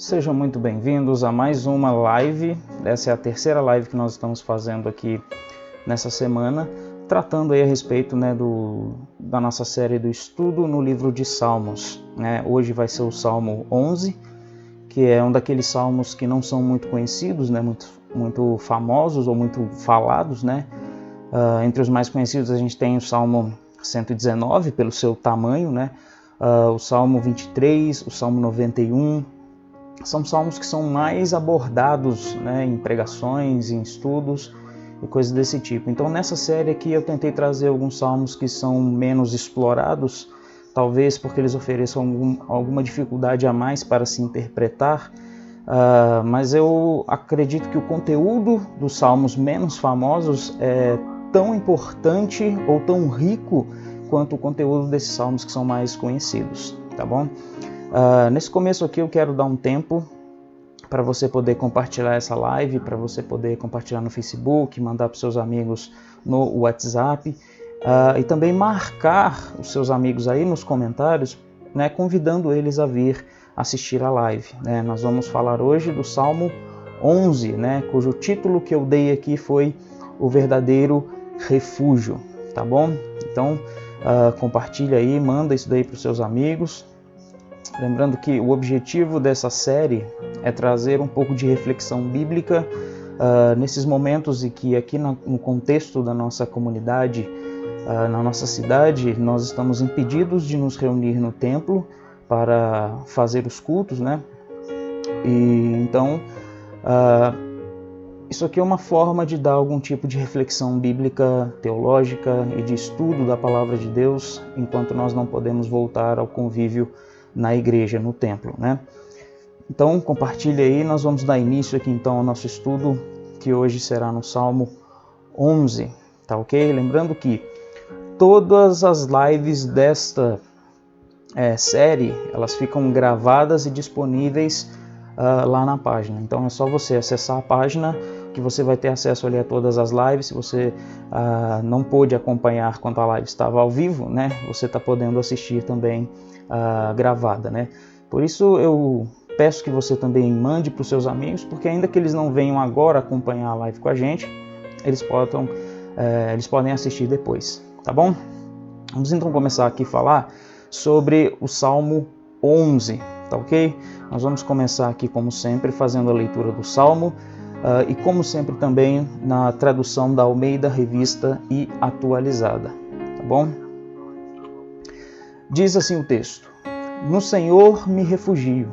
Sejam muito bem-vindos a mais uma live. Essa é a terceira live que nós estamos fazendo aqui nessa semana, tratando aí a respeito da nossa série do estudo no livro de Salmos. Hoje vai ser o Salmo 11, que é um daqueles salmos que não são muito conhecidos, muito famosos ou muito falados. Entre os mais conhecidos a gente tem o Salmo 119, pelo seu tamanho, o Salmo 23, o Salmo 91, são salmos que são mais abordados em pregações, em estudos e coisas desse tipo. Então nessa série aqui eu tentei trazer alguns salmos que são menos explorados, talvez porque eles ofereçam alguma dificuldade a mais para se interpretar, mas eu acredito que o conteúdo dos salmos menos famosos é tão importante ou tão rico quanto o conteúdo desses salmos que são mais conhecidos, tá bom? Nesse começo aqui eu quero dar um tempo para você poder compartilhar essa live, para você poder compartilhar no Facebook, mandar para os seus amigos no WhatsApp, e também marcar os seus amigos aí nos comentários, convidando eles a vir assistir a live. Nós vamos falar hoje do Salmo 11, cujo título que eu dei aqui foi O Verdadeiro Refúgio, tá bom? Então compartilha aí, manda isso daí para os seus amigos. Lembrando que o objetivo dessa série é trazer um pouco de reflexão bíblica nesses momentos em que aqui no contexto da nossa comunidade, na nossa cidade, nós estamos impedidos de nos reunir no templo para fazer os cultos, E então isso aqui é uma forma de dar algum tipo de reflexão bíblica, teológica e de estudo da palavra de Deus, enquanto nós não podemos voltar ao convívio na igreja, no templo, Então compartilha aí, nós vamos dar início aqui então ao nosso estudo, que hoje será no Salmo 11, tá ok? Lembrando que todas as lives desta série, elas ficam gravadas e disponíveis lá na página, então é só você acessar a página que você vai ter acesso ali a todas as lives. Se você não pôde acompanhar quando a live estava ao vivo, você está podendo assistir também gravada, Por isso eu peço que você também mande para os seus amigos, porque ainda que eles não venham agora acompanhar a live com a gente, eles podem assistir depois, tá bom? Vamos então começar aqui a falar sobre o Salmo 11, tá ok? Nós vamos começar aqui, como sempre, fazendo a leitura do Salmo, e como sempre também na tradução da Almeida Revista e Atualizada, tá bom? Diz assim o texto: No Senhor me refugio.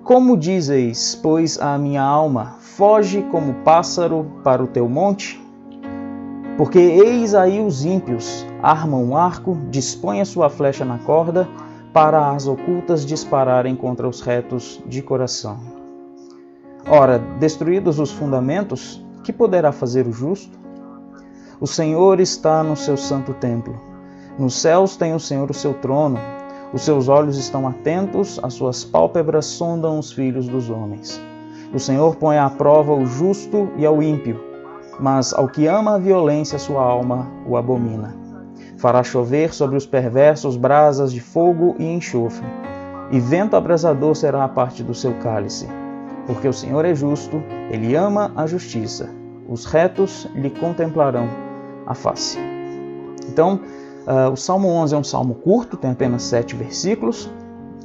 Como dizeis, pois, a minha alma, foge como pássaro para o teu monte? Porque eis aí os ímpios, armam um arco, dispõem a sua flecha na corda, para as ocultas dispararem contra os retos de coração. Ora, destruídos os fundamentos, que poderá fazer o justo? O Senhor está no seu santo templo. Nos céus tem o Senhor o seu trono. Os seus olhos estão atentos, as suas pálpebras sondam os filhos dos homens. O Senhor põe à prova o justo e ao ímpio, mas ao que ama a violência, sua alma o abomina. Fará chover sobre os perversos brasas de fogo e enxofre, e vento abrasador será a parte do seu cálice. Porque o Senhor é justo, ele ama a justiça. Os retos lhe contemplarão a face. Então, o Salmo 11 é um salmo curto, tem apenas 7 versículos,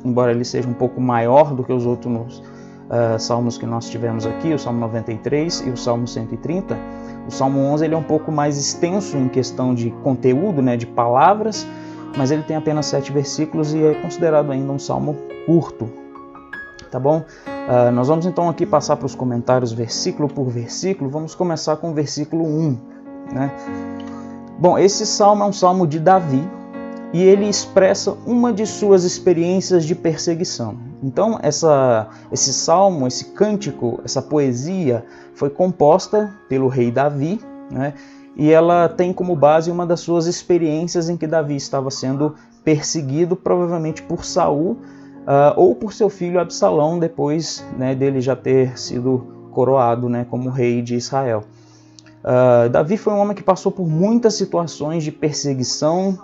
embora ele seja um pouco maior do que os outros salmos que nós tivemos aqui, o Salmo 93 e o Salmo 130. O Salmo 11 ele é um pouco mais extenso em questão de conteúdo, de palavras, mas ele tem apenas 7 versículos e é considerado ainda um salmo curto. Tá bom? Nós vamos então aqui passar para os comentários versículo por versículo. Vamos começar com o versículo 1. Bom, esse salmo é um salmo de Davi e ele expressa uma de suas experiências de perseguição. Então, esse salmo, esse cântico, essa poesia foi composta pelo rei Davi, e ela tem como base uma das suas experiências em que Davi estava sendo perseguido, provavelmente por Saul, ou por seu filho Absalão, depois dele já ter sido coroado como rei de Israel. Davi foi um homem que passou por muitas situações de perseguição,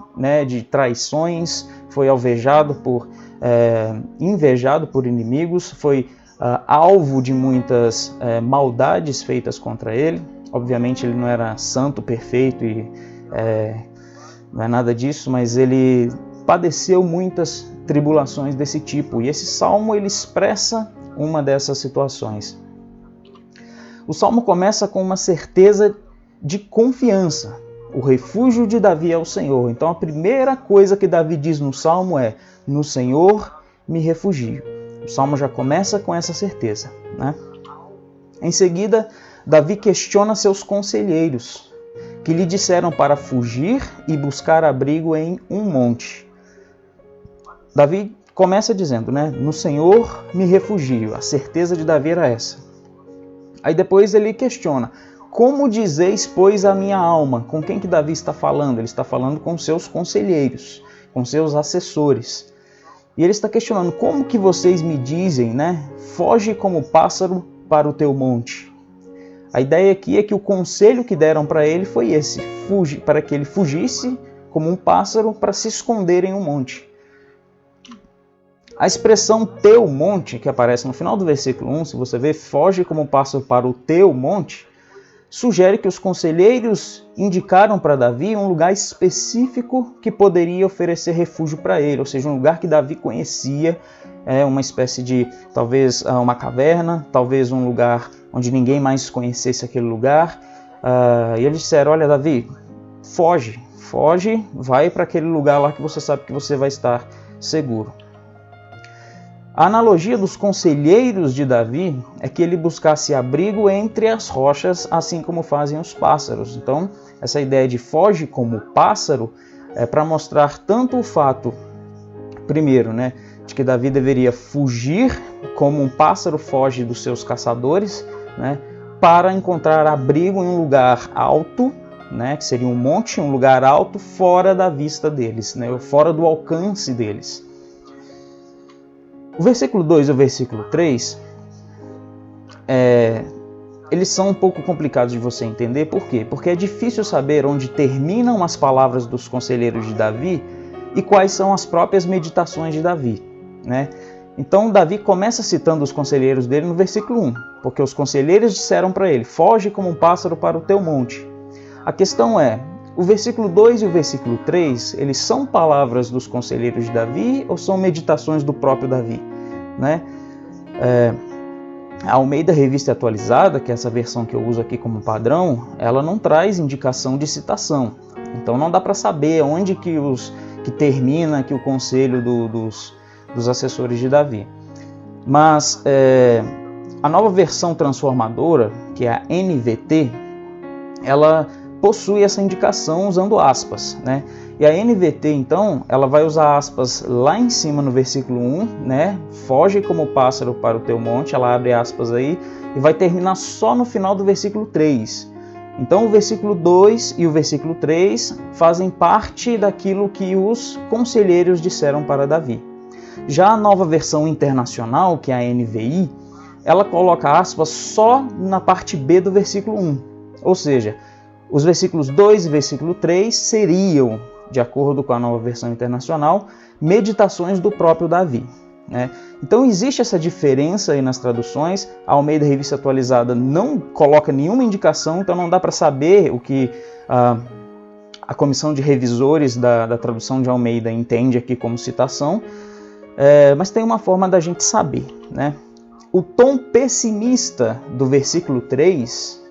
de traições, foi invejado por inimigos, foi alvo de muitas maldades feitas contra ele. Obviamente ele não era santo, perfeito e não é nada disso, mas ele padeceu muitas tribulações desse tipo. E esse salmo ele expressa uma dessas situações. O salmo começa com uma certeza de confiança. O refúgio de Davi é o Senhor. Então a primeira coisa que Davi diz no salmo é: no Senhor me refugio. O salmo já começa com essa certeza, né? Em seguida, Davi questiona seus conselheiros, que lhe disseram para fugir e buscar abrigo em um monte. Davi começa dizendo, né? No Senhor me refugio. A certeza de Davi era essa. Aí depois ele questiona: como dizeis, pois, a minha alma? Com quem que Davi está falando? Ele está falando com seus conselheiros, com seus assessores. E ele está questionando: como que vocês me dizem, né? Foge como pássaro para o teu monte. A ideia aqui é que o conselho que deram para ele foi esse: para que ele fugisse como um pássaro para se esconder em um monte. A expressão teu monte, que aparece no final do versículo 1, se você ver, foge como um pássaro para o teu monte, sugere que os conselheiros indicaram para Davi um lugar específico que poderia oferecer refúgio para ele, ou seja, um lugar que Davi conhecia, uma espécie de, talvez, uma caverna, talvez um lugar onde ninguém mais conhecesse aquele lugar. E eles disseram: olha, Davi, foge, vai para aquele lugar lá que você sabe que você vai estar seguro. A analogia dos conselheiros de Davi é que ele buscasse abrigo entre as rochas, assim como fazem os pássaros. Então, essa ideia de foge como pássaro é para mostrar tanto o fato, primeiro, né, de que Davi deveria fugir como um pássaro foge dos seus caçadores, né, para encontrar abrigo em um lugar alto, né, que seria um monte, um lugar alto, fora da vista deles, né, fora do alcance deles. O versículo 2 e o versículo 3, eles são um pouco complicados de você entender. Por quê? Porque é difícil saber onde terminam as palavras dos conselheiros de Davi e quais são as próprias meditações de Davi, né? Então Davi começa citando os conselheiros dele no versículo 1, porque os conselheiros disseram para ele: foge como um pássaro para o teu monte. A questão é, o versículo 2 e o versículo 3, eles são palavras dos conselheiros de Davi ou são meditações do próprio Davi, né? A Almeida Revista Atualizada, que é essa versão que eu uso aqui como padrão, ela não traz indicação de citação. Então não dá para saber onde que termina aqui o conselho dos assessores de Davi. Mas a nova versão transformadora, que é a NVT, ela possui essa indicação usando aspas, né? E a NVT, então, ela vai usar aspas lá em cima no versículo 1, né? Foge como pássaro para o teu monte, ela abre aspas aí, e vai terminar só no final do versículo 3. Então o versículo 2 e o versículo 3 fazem parte daquilo que os conselheiros disseram para Davi. Já a nova versão internacional, que é a NVI, ela coloca aspas só na parte B do versículo 1. Ou seja, os versículos 2 e versículo 3 seriam, de acordo com a nova versão internacional, meditações do próprio Davi, né? Então existe essa diferença aí nas traduções. A Almeida Revista Atualizada não coloca nenhuma indicação, então não dá para saber o que a comissão de revisores da tradução de Almeida entende aqui como citação, mas tem uma forma da gente saber, né? O tom pessimista do versículo 3,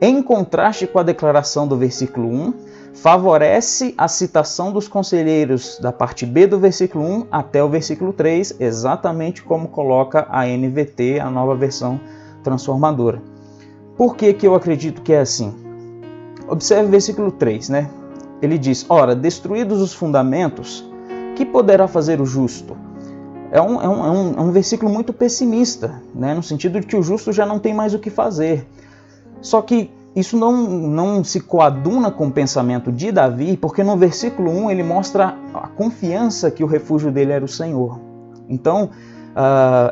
em contraste com a declaração do versículo 1, favorece a citação dos conselheiros da parte B do versículo 1 até o versículo 3, exatamente como coloca a NVT, a nova versão transformadora. Por que eu acredito que é assim? Observe o versículo 3, né? Ele diz: ora, destruídos os fundamentos, que poderá fazer o justo? É um versículo muito pessimista, né? No sentido de que o justo já não tem mais o que fazer. Só que isso não se coaduna com o pensamento de Davi, porque no versículo 1 ele mostra a confiança que o refúgio dele era o Senhor. Então,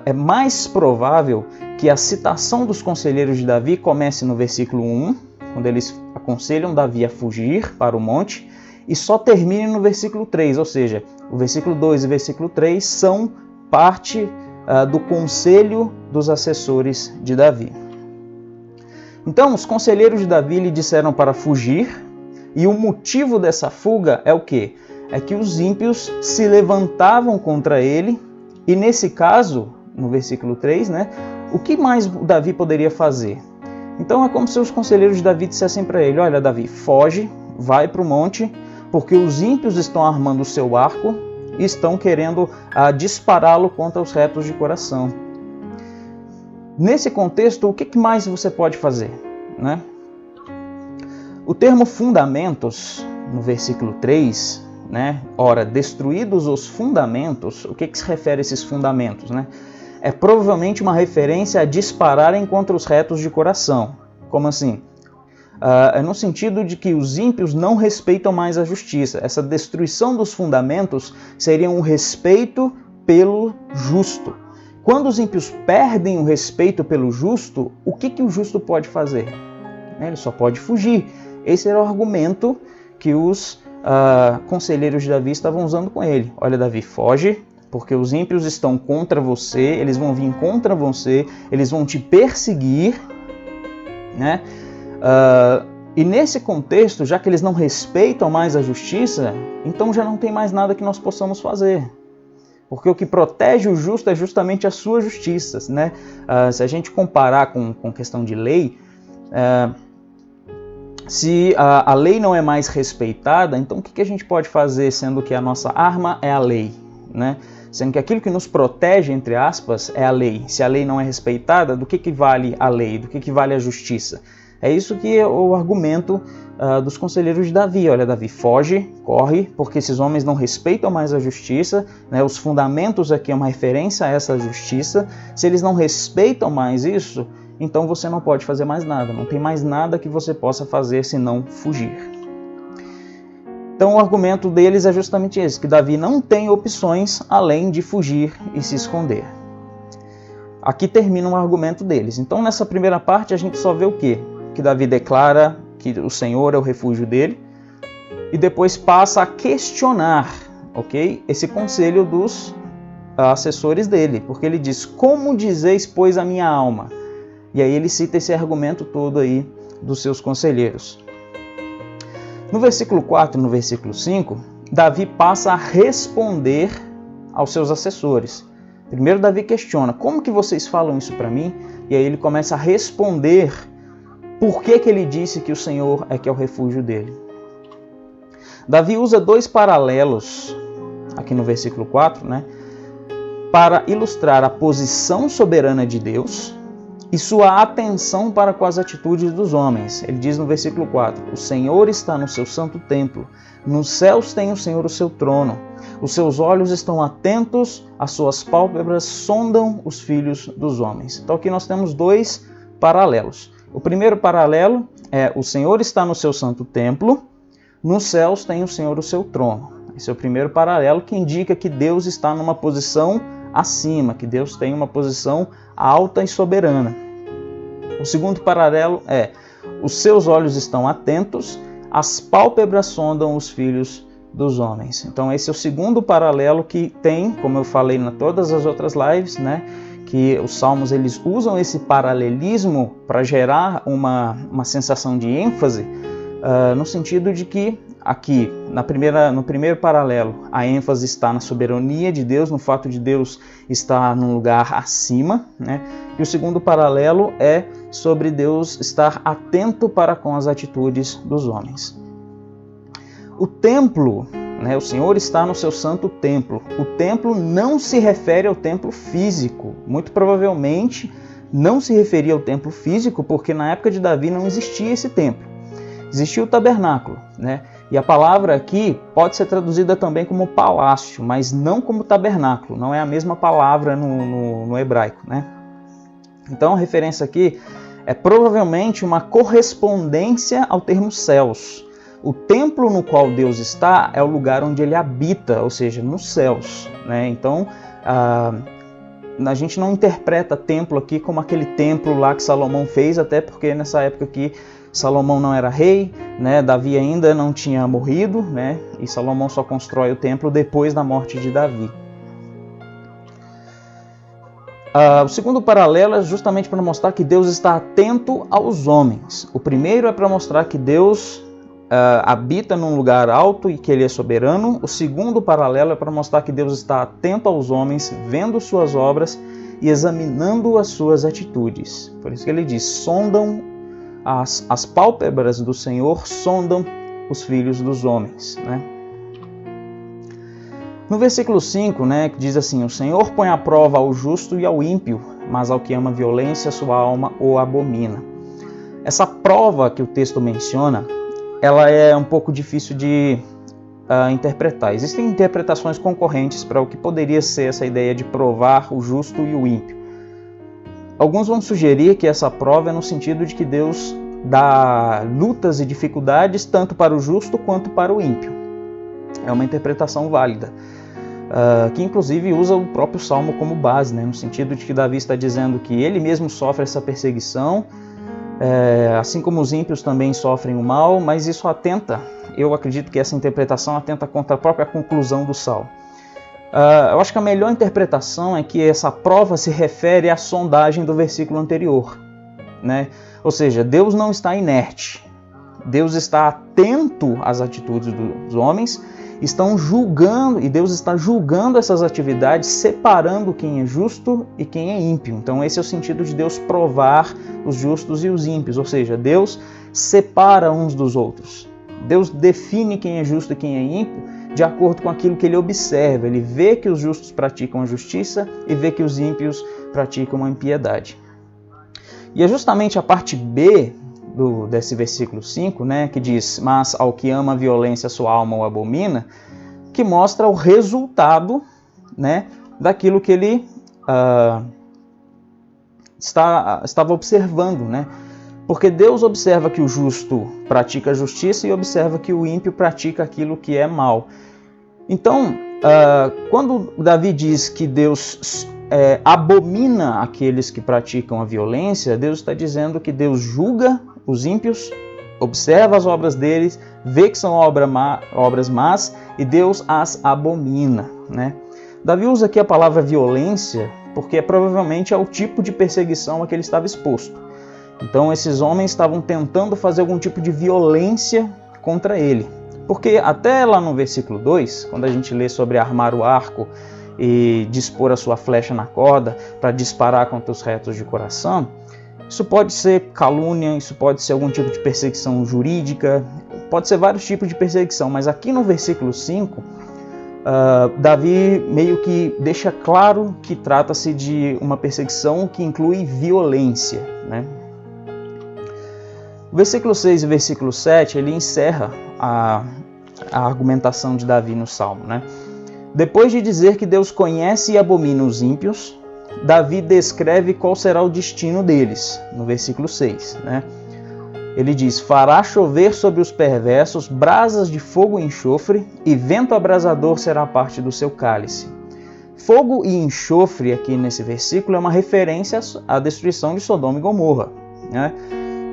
é mais provável que a citação dos conselheiros de Davi comece no versículo 1, quando eles aconselham Davi a fugir para o monte, e só termine no versículo 3, ou seja, o versículo 2 e o versículo 3 são parte do conselho dos assessores de Davi. Então, os conselheiros de Davi lhe disseram para fugir, e o motivo dessa fuga é o quê? É que os ímpios se levantavam contra ele, e nesse caso, no versículo 3, né, o que mais Davi poderia fazer? Então é como se os conselheiros de Davi dissessem para ele: olha, Davi, foge, vai para o monte, porque os ímpios estão armando o seu arco e estão querendo dispará-lo contra os retos de coração. Nesse contexto, o que mais você pode fazer, né? O termo fundamentos, no versículo 3, né? Ora, destruídos os fundamentos, o que se refere a esses fundamentos, né? É provavelmente uma referência a dispararem contra os retos de coração. Como assim? É no sentido de que os ímpios não respeitam mais a justiça. Essa destruição dos fundamentos seria um respeito pelo justo. Quando os ímpios perdem o respeito pelo justo, o que o justo pode fazer? Ele só pode fugir. Esse era o argumento que os conselheiros de Davi estavam usando com ele. Olha, Davi, foge, porque os ímpios estão contra você, eles vão vir contra você, eles vão te perseguir, né? E nesse contexto, já que eles não respeitam mais a justiça, então já não tem mais nada que nós possamos fazer. Porque o que protege o justo é justamente a sua justiça, né? Se a gente comparar com questão de lei, se a lei não é mais respeitada, então o que a gente pode fazer, sendo que a nossa arma é a lei, né? Sendo que aquilo que nos protege, entre aspas, é a lei. Se a lei não é respeitada, do que vale a lei? Do que vale a justiça? É isso que é o argumento dos conselheiros de Davi. Olha, Davi, foge, corre, porque esses homens não respeitam mais a justiça, né? Os fundamentos aqui é uma referência a essa justiça. Se eles não respeitam mais isso, então você não pode fazer mais nada. Não tem mais nada que você possa fazer senão fugir. Então o argumento deles é justamente esse, que Davi não tem opções além de fugir e se esconder. Aqui termina o argumento deles. Então nessa primeira parte a gente só vê o quê? Que Davi declara que o Senhor é o refúgio dele, e depois passa a questionar, ok? Esse conselho dos assessores dele, porque ele diz: como dizeis, pois, a minha alma? E aí ele cita esse argumento todo aí dos seus conselheiros. No versículo 4 e no versículo 5, Davi passa a responder aos seus assessores. Primeiro Davi questiona: como que vocês falam isso para mim? E aí ele começa a responder por que ele disse que o Senhor é que é o refúgio dele. Davi usa dois paralelos aqui no versículo 4, né, para ilustrar a posição soberana de Deus e sua atenção para com as atitudes dos homens. Ele diz no versículo 4: o Senhor está no seu santo templo, nos céus tem o Senhor o seu trono, os seus olhos estão atentos, as suas pálpebras sondam os filhos dos homens. Então aqui nós temos dois paralelos. O primeiro paralelo é: o Senhor está no seu santo templo, nos céus tem o Senhor o seu trono. Esse é o primeiro paralelo, que indica que Deus está numa posição acima, que Deus tem uma posição alta e soberana. O segundo paralelo é: os seus olhos estão atentos, as pálpebras sondam os filhos dos homens. Então esse é o segundo paralelo que tem, como eu falei em todas as outras lives, né, que os salmos eles usam esse paralelismo para gerar uma sensação de ênfase, no sentido de que aqui, no primeiro paralelo, a ênfase está na soberania de Deus, no fato de Deus estar num lugar acima, né? E o segundo paralelo é sobre Deus estar atento para com as atitudes dos homens. O templo, né, o Senhor está no seu santo templo. O templo não se refere ao templo físico. Muito provavelmente não se referia ao templo físico, porque na época de Davi não existia esse templo. Existia o tabernáculo, né? E a palavra aqui pode ser traduzida também como palácio, mas não como tabernáculo. Não é a mesma palavra no hebraico, né? Então a referência aqui é provavelmente uma correspondência ao termo céus. O templo no qual Deus está é o lugar onde ele habita, ou seja, nos céus, né? Então, a gente não interpreta templo aqui como aquele templo lá que Salomão fez, até porque nessa época aqui Salomão não era rei, né? Davi ainda não tinha morrido, né? E Salomão só constrói o templo depois da morte de Davi. O segundo paralelo é justamente para mostrar que Deus está atento aos homens. O primeiro é para mostrar que Deus habita num lugar alto e que Ele é soberano. O segundo paralelo é para mostrar que Deus está atento aos homens, vendo suas obras e examinando as suas atitudes. Por isso que ele diz, sondam as pálpebras do Senhor, sondam os filhos dos homens, né? No versículo 5, né, que diz assim, o Senhor põe à prova ao justo e ao ímpio, mas ao que ama violência, sua alma o abomina. Essa prova que o texto menciona, ela é um pouco difícil de interpretar. Existem interpretações concorrentes para o que poderia ser essa ideia de provar o justo e o ímpio. Alguns vão sugerir que essa prova é no sentido de que Deus dá lutas e dificuldades tanto para o justo quanto para o ímpio. É uma interpretação válida, que inclusive usa o próprio Salmo como base, né? No sentido de que Davi está dizendo que ele mesmo sofre essa perseguição, assim como os ímpios também sofrem o mal, mas isso atenta, eu acredito que essa interpretação atenta contra a própria conclusão do Salmo. Eu acho que a melhor interpretação é que essa prova se refere à sondagem do versículo anterior, né? Ou seja, Deus não está inerte, Deus está atento às atitudes dos homens, estão julgando, e Deus está julgando essas atividades, separando quem é justo e quem é ímpio. Então esse é o sentido de Deus provar os justos e os ímpios, ou seja, Deus separa uns dos outros. Deus define quem é justo e quem é ímpio de acordo com aquilo que ele observa. Ele vê que os justos praticam a justiça e vê que os ímpios praticam a impiedade. E é justamente a parte B desse versículo 5, né, que diz, mas ao que ama a violência, sua alma o abomina, que mostra o resultado, né, daquilo que ele estava observando, né? Porque Deus observa que o justo pratica a justiça e observa que o ímpio pratica aquilo que é mal. Então, quando Davi diz que Deus abomina aqueles que praticam a violência, Deus está dizendo que Deus julga os ímpios, observa as obras deles, vê que são obras más e Deus as abomina, né? Davi usa aqui a palavra violência porque provavelmente é o tipo de perseguição a que ele estava exposto. Então esses homens estavam tentando fazer algum tipo de violência contra ele. Porque até lá no versículo 2, quando a gente lê sobre armar o arco e dispor a sua flecha na corda para disparar contra os retos de coração, isso pode ser calúnia, isso pode ser algum tipo de perseguição jurídica, pode ser vários tipos de perseguição, mas aqui no versículo 5, Davi meio que deixa claro que trata-se de uma perseguição que inclui violência, né? O versículo 6 e o versículo 7, ele encerra a argumentação de Davi no Salmo, né? Depois de dizer que Deus conhece e abomina os ímpios, Davi descreve qual será o destino deles, no versículo 6, né? Ele diz, fará chover sobre os perversos brasas de fogo e enxofre, e vento abrasador será parte do seu cálice. Fogo e enxofre aqui nesse versículo é uma referência à destruição de Sodoma e Gomorra, né?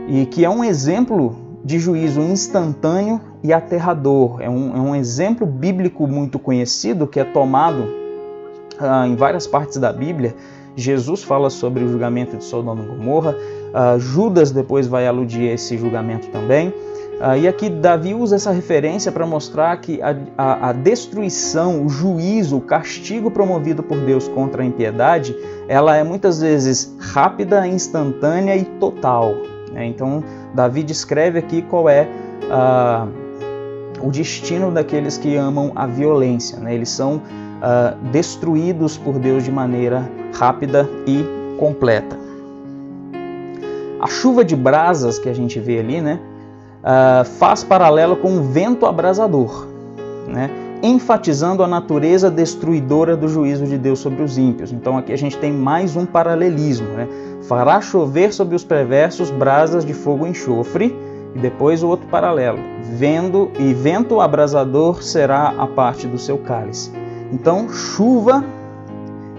E que é um exemplo de juízo instantâneo e aterrador. É um exemplo bíblico muito conhecido que é tomado em várias partes da Bíblia. Jesus fala sobre o julgamento de Sodoma e Gomorra, Judas depois vai aludir a esse julgamento também. E aqui Davi usa essa referência para mostrar que a destruição, o juízo, o castigo promovido por Deus contra a impiedade, ela é muitas vezes rápida, instantânea e total. Então Davi descreve aqui qual é o destino daqueles que amam a violência, né? Eles são destruídos por Deus de maneira rápida e completa. A chuva de brasas que a gente vê ali, né, faz paralelo com o vento abrasador, né, enfatizando a natureza destruidora do juízo de Deus sobre os ímpios. Então aqui a gente tem mais um paralelismo, né? Fará chover sobre os perversos brasas de fogo e enxofre, e depois o outro paralelo, vento abrasador será a parte do seu cálice. Então chuva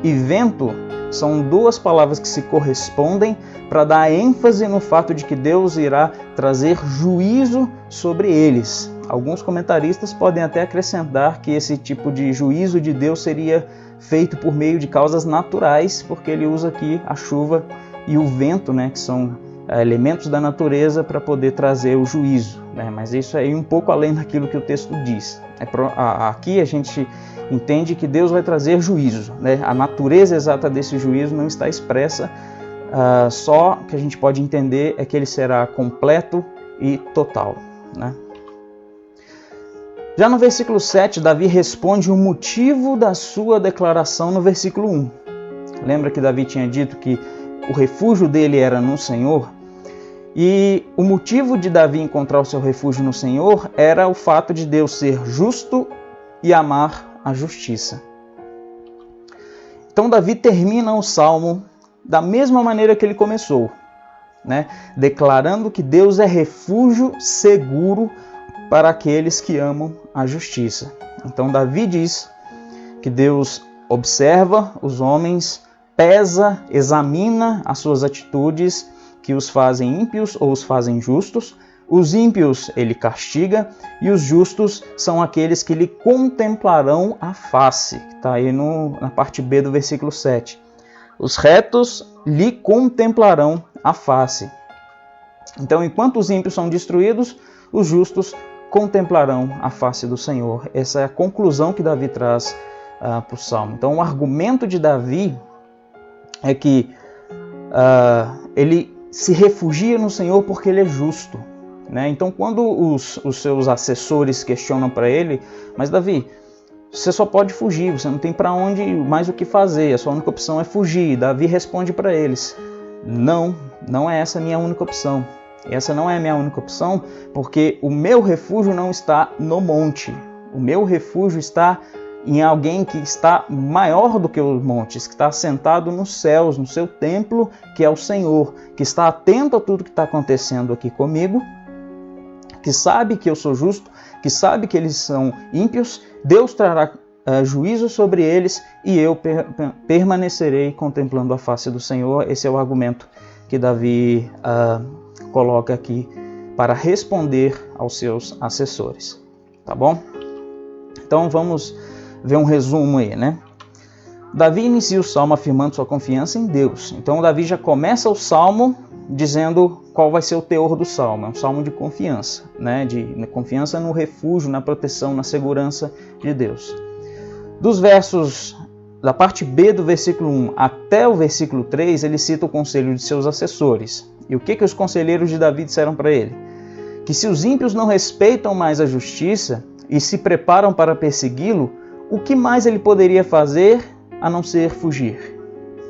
e vento são duas palavras que se correspondem para dar ênfase no fato de que Deus irá trazer juízo sobre eles. Alguns comentaristas podem até acrescentar que esse tipo de juízo de Deus seria feito por meio de causas naturais, porque ele usa aqui a chuva e o vento, né, que são elementos da natureza para poder trazer o juízo, né? Mas isso aí é um pouco além daquilo que o texto diz. Aqui a gente entende que Deus vai trazer juízo, né? A natureza exata desse juízo não está expressa, só que a gente pode entender é que ele será completo e total, né? Já no versículo 7, Davi responde o motivo da sua declaração no versículo 1. Lembra que Davi tinha dito que o refúgio dele era no Senhor? E o motivo de Davi encontrar o seu refúgio no Senhor era o fato de Deus ser justo e amar a justiça. Então Davi termina o salmo da mesma maneira que ele começou, né? Declarando que Deus é refúgio seguro para aqueles que amam a justiça. Então Davi diz que Deus observa os homens, pesa, examina as suas atitudes que os fazem ímpios ou os fazem justos. Os ímpios ele castiga e os justos são aqueles que lhe contemplarão a face. Está aí na parte B do versículo 7. Os retos lhe contemplarão a face. Então, enquanto os ímpios são destruídos, os justos contemplarão a face do Senhor. Essa é a conclusão que Davi traz para o Salmo. Então, o argumento de Davi é que ele se refugia no Senhor porque ele é justo, né? Então, quando os seus assessores questionam para ele, mas Davi, você só pode fugir, você não tem para onde mais o que fazer, a sua única opção é fugir. Davi responde para eles, não é essa a minha única opção. Essa não é a minha única opção, porque o meu refúgio não está no monte. O meu refúgio está em alguém que está maior do que os montes, que está sentado nos céus, no seu templo, que é o Senhor, que está atento a tudo que está acontecendo aqui comigo, que sabe que eu sou justo, que sabe que eles são ímpios. Deus trará juízo sobre eles e eu permanecerei contemplando a face do Senhor. Esse é o argumento que Davi coloca aqui para responder aos seus assessores. Tá bom? Então vamos ver um resumo aí, né? Davi inicia o salmo afirmando sua confiança em Deus. Então Davi já começa o salmo dizendo qual vai ser o teor do salmo. É um salmo de confiança, né? De confiança no refúgio, na proteção, na segurança de Deus. Dos versos da parte B do versículo 1 até o versículo 3, ele cita o conselho de seus assessores. E o que os conselheiros de Davi disseram para ele? Que se os ímpios não respeitam mais a justiça e se preparam para persegui-lo, o que mais ele poderia fazer a não ser fugir,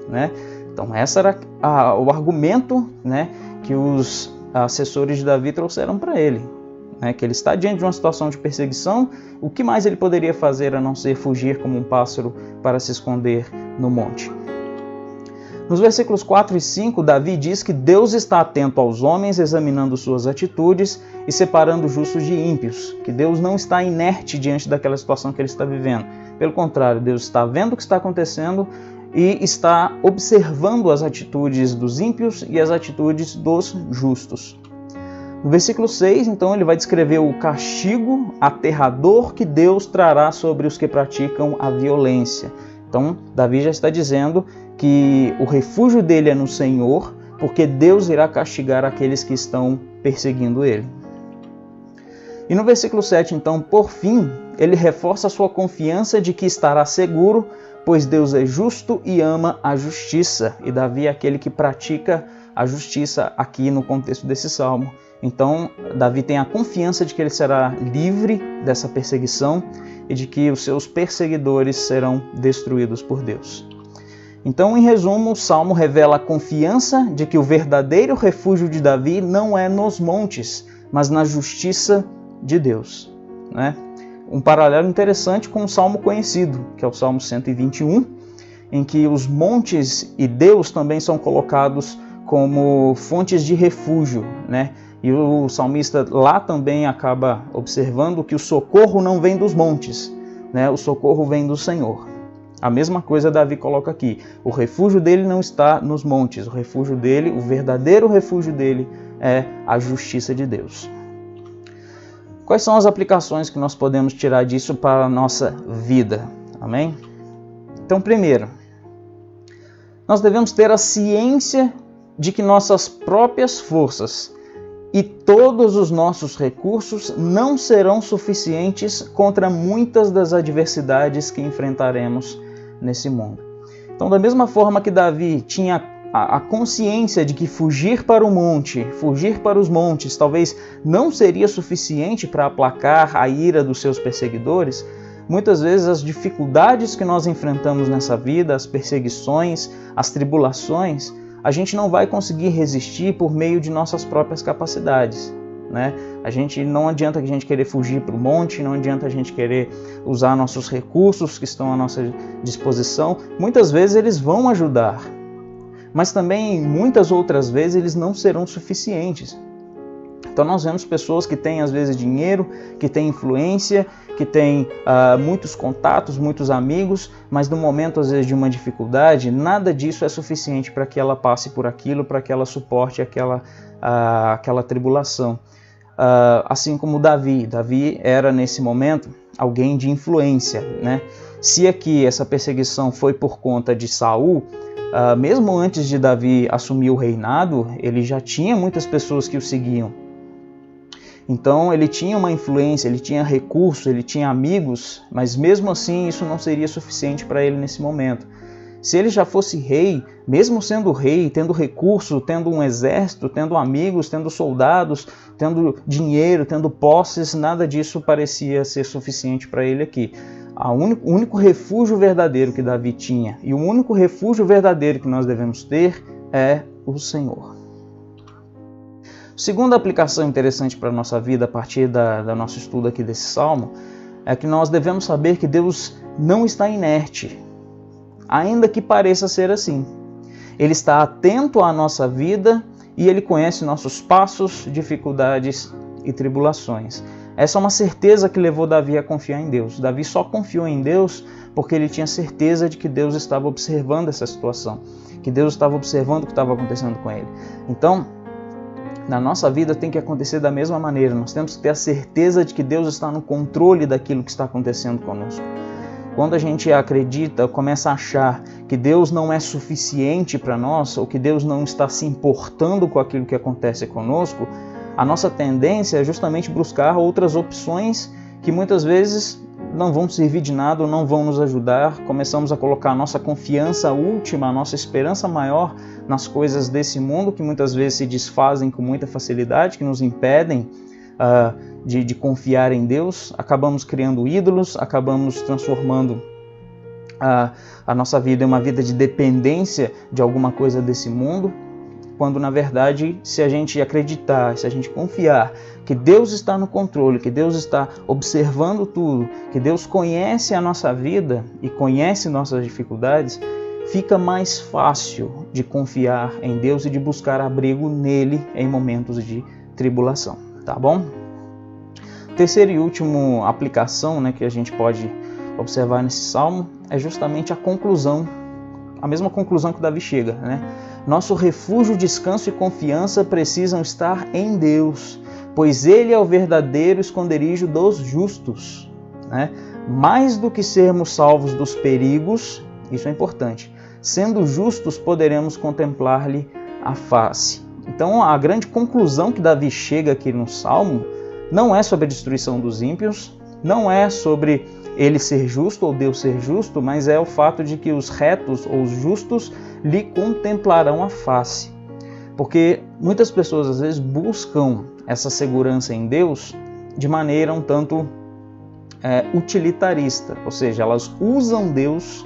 né? Então, esse era o argumento, né, que os assessores de Davi trouxeram para ele, né, que ele está diante de uma situação de perseguição, o que mais ele poderia fazer a não ser fugir como um pássaro para se esconder no monte. Nos versículos 4 e 5, Davi diz que Deus está atento aos homens, examinando suas atitudes e separando justos de ímpios, que Deus não está inerte diante daquela situação que ele está vivendo. Pelo contrário, Deus está vendo o que está acontecendo e está observando as atitudes dos ímpios e as atitudes dos justos. No versículo 6, então, ele vai descrever o castigo aterrador que Deus trará sobre os que praticam a violência. Então, Davi já está dizendo que o refúgio dele é no Senhor, porque Deus irá castigar aqueles que estão perseguindo ele. E no versículo 7, então, por fim, ele reforça a sua confiança de que estará seguro, pois Deus é justo e ama a justiça. E Davi é aquele que pratica a justiça aqui no contexto desse salmo. Então, Davi tem a confiança de que ele será livre dessa perseguição e de que os seus perseguidores serão destruídos por Deus. Então, em resumo, o salmo revela a confiança de que o verdadeiro refúgio de Davi não é nos montes, mas na justiça de Deus, né? Um paralelo interessante com um salmo conhecido, que é o Salmo 121, em que os montes e Deus também são colocados como fontes de refúgio, né? E o salmista lá também acaba observando que o socorro não vem dos montes, né? O socorro vem do Senhor. A mesma coisa Davi coloca aqui. O refúgio dele não está nos montes. O refúgio dele, o verdadeiro refúgio dele é a justiça de Deus. Quais são as aplicações que nós podemos tirar disso para a nossa vida? Amém? Então, primeiro, nós devemos ter a ciência de que nossas próprias forças e todos os nossos recursos não serão suficientes contra muitas das adversidades que enfrentaremos nesse mundo. Então, da mesma forma que Davi tinha a consciência de que fugir para o monte, fugir para os montes, talvez não seria suficiente para aplacar a ira dos seus perseguidores, muitas vezes as dificuldades que nós enfrentamos nessa vida, as perseguições, as tribulações, a gente não vai conseguir resistir por meio de nossas próprias capacidades, né? Não adianta a gente querer fugir para o monte, não adianta a gente querer usar nossos recursos que estão à nossa disposição. Muitas vezes eles vão ajudar, mas também muitas outras vezes eles não serão suficientes. Então nós vemos pessoas que têm às vezes dinheiro, que têm influência, que têm muitos contatos, muitos amigos, mas no momento às vezes de uma dificuldade, nada disso é suficiente para que ela passe por aquilo, para que ela suporte aquela tribulação. Assim como Davi era nesse momento alguém de influência, né? Se aqui essa perseguição foi por conta de Saul, mesmo antes de Davi assumir o reinado, ele já tinha muitas pessoas que o seguiam. Então ele tinha uma influência, ele tinha recurso, ele tinha amigos, mas mesmo assim isso não seria suficiente para ele nesse momento. Se ele já fosse rei, mesmo sendo rei, tendo recurso, tendo um exército, tendo amigos, tendo soldados, tendo dinheiro, tendo posses, nada disso parecia ser suficiente para ele aqui. O único refúgio verdadeiro que Davi tinha e o único refúgio verdadeiro que nós devemos ter é o Senhor. Segunda aplicação interessante para a nossa vida a partir do nosso estudo aqui desse salmo é que nós devemos saber que Deus não está inerte, ainda que pareça ser assim. Ele está atento à nossa vida e Ele conhece nossos passos, dificuldades e tribulações. Essa é uma certeza que levou Davi a confiar em Deus. Davi só confiou em Deus porque ele tinha certeza de que Deus estava observando essa situação, que Deus estava observando o que estava acontecendo com ele. Então, na nossa vida tem que acontecer da mesma maneira. Nós temos que ter a certeza de que Deus está no controle daquilo que está acontecendo conosco. Quando a gente acredita, começa a achar que Deus não é suficiente para nós, ou que Deus não está se importando com aquilo que acontece conosco, a nossa tendência é justamente buscar outras opções que muitas vezes não vão servir de nada ou não vão nos ajudar. Começamos a colocar a nossa confiança última, a nossa esperança maior nas coisas desse mundo, que muitas vezes se desfazem com muita facilidade, que nos impedem de confiar em Deus. Acabamos criando ídolos, acabamos transformando a nossa vida em uma vida de dependência de alguma coisa desse mundo, quando na verdade, se a gente acreditar, se a gente confiar que Deus está no controle, que Deus está observando tudo, que Deus conhece a nossa vida e conhece nossas dificuldades, fica mais fácil de confiar em Deus e de buscar abrigo nele em momentos de tribulação, tá bom? Terceira e última aplicação, né, que a gente pode observar nesse salmo é justamente a conclusão, a mesma conclusão que Davi chega, né? Nosso refúgio, descanso e confiança precisam estar em Deus, pois Ele é o verdadeiro esconderijo dos justos, né? Mais do que sermos salvos dos perigos, isso é importante, sendo justos poderemos contemplar-lhe a face. Então a grande conclusão que Davi chega aqui no Salmo não é sobre a destruição dos ímpios, não é sobre ele ser justo ou Deus ser justo, mas é o fato de que os retos ou os justos lhe contemplarão a face. Porque muitas pessoas às vezes buscam essa segurança em Deus de maneira um tanto utilitarista, ou seja, elas usam Deus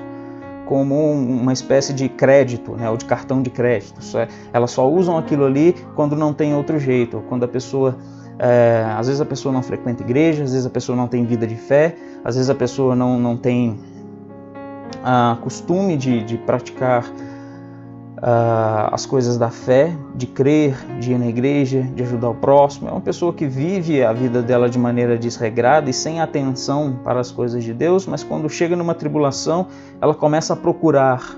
como uma espécie de crédito, né, ou de cartão de crédito. Elas só usam aquilo ali quando não tem outro jeito, quando a pessoa... às vezes a pessoa não frequenta igreja, às vezes a pessoa não tem vida de fé, às vezes a pessoa não tem costume de praticar as coisas da fé, de crer, de ir na igreja, de ajudar o próximo. É uma pessoa que vive a vida dela de maneira desregrada e sem atenção para as coisas de Deus, mas quando chega numa tribulação, ela começa a procurar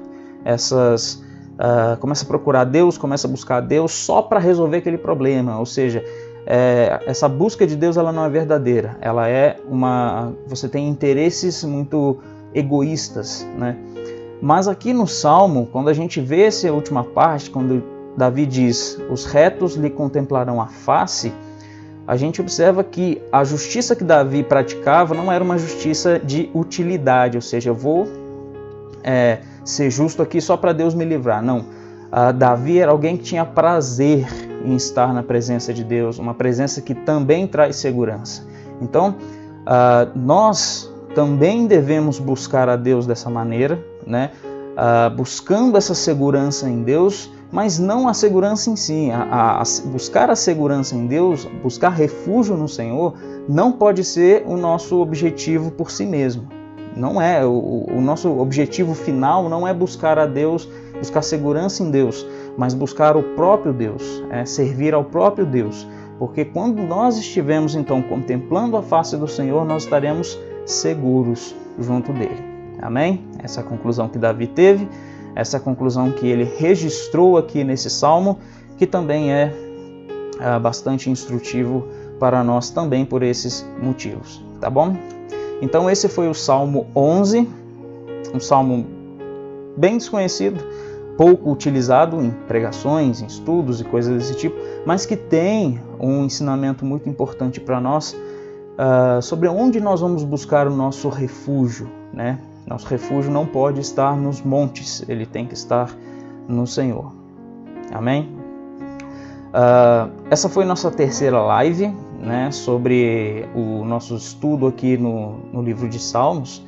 começa a procurar Deus, começa a buscar Deus só para resolver aquele problema. Ou seja, essa busca de Deus ela não é verdadeira, ela é você tem interesses muito egoístas, né? Mas aqui no Salmo, quando a gente vê essa última parte, quando Davi diz, os retos lhe contemplarão a face, a gente observa que a justiça que Davi praticava não era uma justiça de utilidade, ou seja, eu vou ser justo aqui só para Deus me livrar. Não, Davi era alguém que tinha prazer em estar na presença de Deus, uma presença que também traz segurança. Então, nós também devemos buscar a Deus dessa maneira, né? Buscando essa segurança em Deus, mas não a segurança em si. Buscar a segurança em Deus, buscar refúgio no Senhor, não pode ser o nosso objetivo por si mesmo. Não é. O nosso objetivo final não é buscar a Deus, buscar segurança em Deus, mas buscar o próprio Deus, servir ao próprio Deus. Porque quando nós estivermos então contemplando a face do Senhor, nós estaremos seguros junto dele. Amém? Essa é a conclusão que Davi teve, essa é a conclusão que ele registrou aqui nesse salmo, que também é bastante instrutivo para nós também por esses motivos, tá bom? Então esse foi o Salmo 11, um salmo bem desconhecido, pouco utilizado em pregações, em estudos e coisas desse tipo, mas que tem um ensinamento muito importante para nós sobre onde nós vamos buscar o nosso refúgio, né? Nosso refúgio não pode estar nos montes, ele tem que estar no Senhor. Amém? Essa foi nossa terceira live, né, sobre o nosso estudo aqui no livro de Salmos.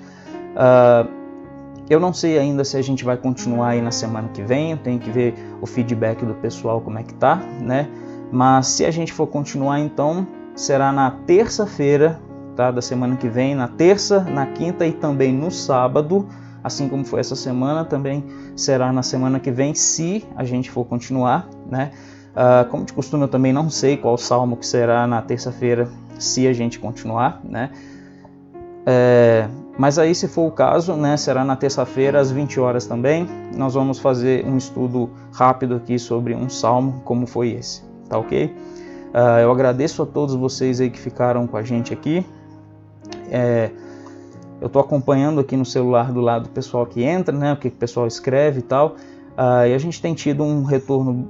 Eu não sei ainda se a gente vai continuar aí na semana que vem, eu tenho que ver o feedback do pessoal como é que tá, né? Mas se a gente for continuar, então será na terça-feira, tá, da semana que vem, na terça, na quinta e também no sábado, assim como foi essa semana, também será na semana que vem, se a gente for continuar, né? Como de costume, eu também não sei qual salmo que será na terça-feira, se a gente continuar, né? Mas aí, se for o caso, né, será na terça-feira às 20 horas também. Nós vamos fazer um estudo rápido aqui sobre um salmo como foi esse, tá ok? Eu agradeço a todos vocês aí que ficaram com a gente aqui. Eu estou acompanhando aqui no celular do lado do pessoal que entra, né, o que o pessoal escreve e tal. E a gente tem tido um retorno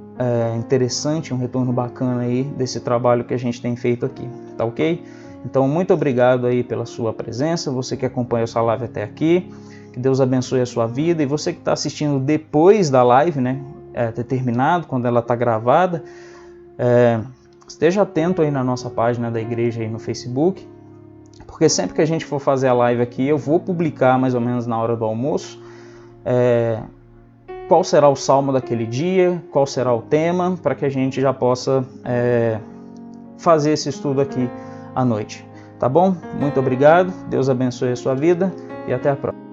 interessante, um retorno bacana aí desse trabalho que a gente tem feito aqui, tá ok? Então, muito obrigado aí pela sua presença, você que acompanha essa live até aqui, que Deus abençoe a sua vida, e você que está assistindo depois da live, né, ter terminado, quando ela está gravada, esteja atento aí na nossa página da igreja aí no Facebook, porque sempre que a gente for fazer a live aqui, eu vou publicar mais ou menos na hora do almoço, qual será o salmo daquele dia, qual será o tema, para que a gente já possa fazer esse estudo aqui à noite. Tá bom? Muito obrigado, Deus abençoe a sua vida e até a próxima.